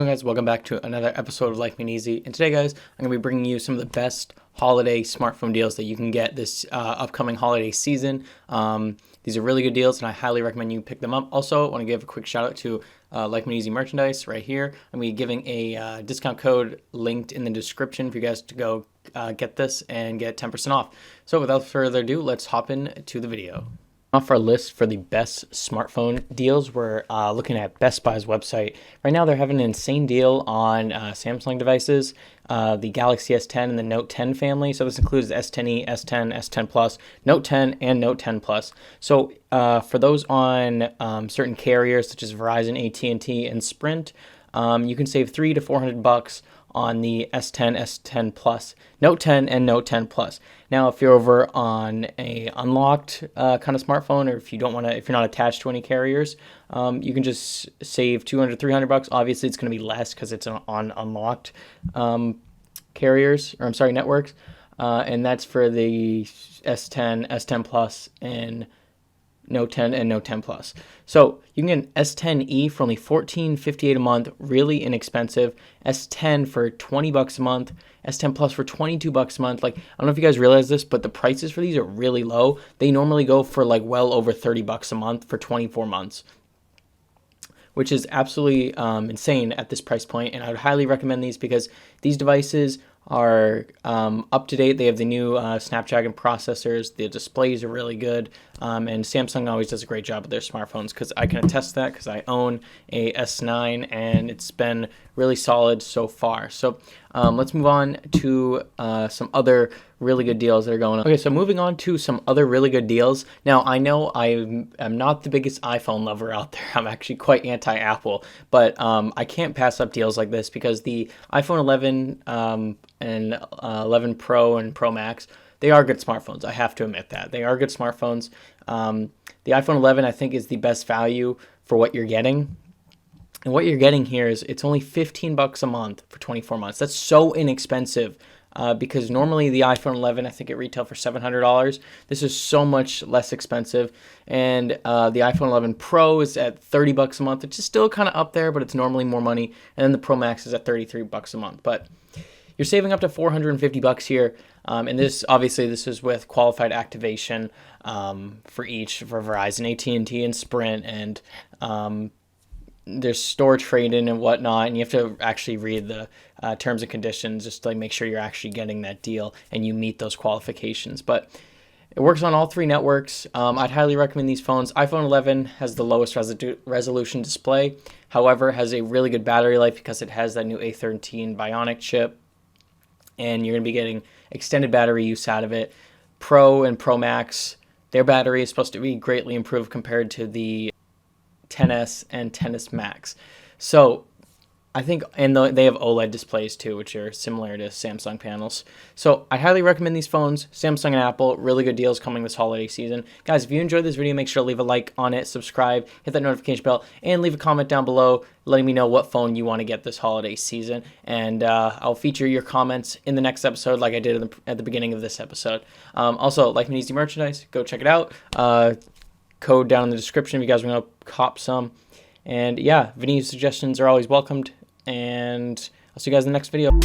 Hey guys, welcome back to another episode of Life Made Easy. And today, guys, I'm going to be bringing you some of the best holiday smartphone deals that you can get this upcoming holiday season. These are really good deals, and I highly recommend you pick them up. Also, I want to give a quick shout out to Life Made Easy merchandise right here. I'm going to be giving a discount code linked in the description for you guys to go get this and get 10% off. So without further ado, let's hop into the video. Off our list for the best smartphone deals, we're looking at Best Buy's website. Right now, they're having an insane deal on Samsung devices, the Galaxy S10 and the Note 10 family. So this includes the S10e, S10, S10 Plus, Note 10, and Note 10 Plus. So for those on certain carriers such as Verizon, AT&T, and Sprint, you can save $300 to $400 on the S10, S10 Plus, Note 10, and Note 10 Plus. Now, if you're over on a unlocked kind of smartphone, or if you don't want to, if you're not attached to any carriers, you can just save $200, $300. Obviously, it's going to be less because it's on unlocked carriers, or I'm sorry, networks, and that's for the S10, S10 Plus, and Note 10 and Note 10 Plus. So you can get an S10e for only $14.58 a month, really inexpensive. S10 for $20 a month. S10 Plus for $22 a month. Like, I don't know if you guys realize this, but the prices for these are really low. They normally go for like well over $30 a month for 24 months, which is absolutely insane at this price point. And I would highly recommend these because these devices are up to date. They have the new Snapdragon processors. The displays are really good. And Samsung always does a great job with their smartphones, because I can attest to that, because I own a S9 and it's been really solid so far. So let's move on to some other really good deals that are going on. Okay, so moving on to some other really good deals. Now, I know I am not the biggest iPhone lover out there. I'm actually quite anti-Apple, but I can't pass up deals like this, because the iPhone 11 and 11 Pro and Pro Max, they are good smartphones. I have to admit that. They are good smartphones. The iPhone 11, I think, is the best value for what you're getting. And what you're getting here is it's only $15 a month for 24 months. That's so inexpensive, because normally the iPhone 11, I think it retailed for $700. This is so much less expensive. And the iPhone 11 Pro is at $30 a month, which is still kind of up there, but it's normally more money. And then the Pro Max is at $33 a month. But you're saving up to $450 here. And this, obviously, this is with qualified activation for Verizon, AT&T, and Sprint, and there's store trade-in and whatnot, and you have to actually read the terms and conditions just to make sure you're actually getting that deal and you meet those qualifications. But it works on all three networks. I'd highly recommend these phones. iPhone 11 has the lowest resolution display, however, has a really good battery life because it has that new A13 Bionic chip, and you're going to be getting extended battery use out of it. Pro and Pro Max, their battery is supposed to be greatly improved compared to the XS and XS Max. So I think, and they have OLED displays too, which are similar to Samsung panels. So I highly recommend these phones. Samsung and Apple, really good deals coming this holiday season. Guys, if you enjoyed this video, make sure to leave a like on it, subscribe, hit that notification bell, and leave a comment down below letting me know what phone you want to get this holiday season. And I'll feature your comments in the next episode like I did at the beginning of this episode. Also, Life Made Easy merchandise, go check it out. Code down in the description if you guys want to cop some. And yeah, video suggestions are always welcomed. And I'll see you guys in the next video.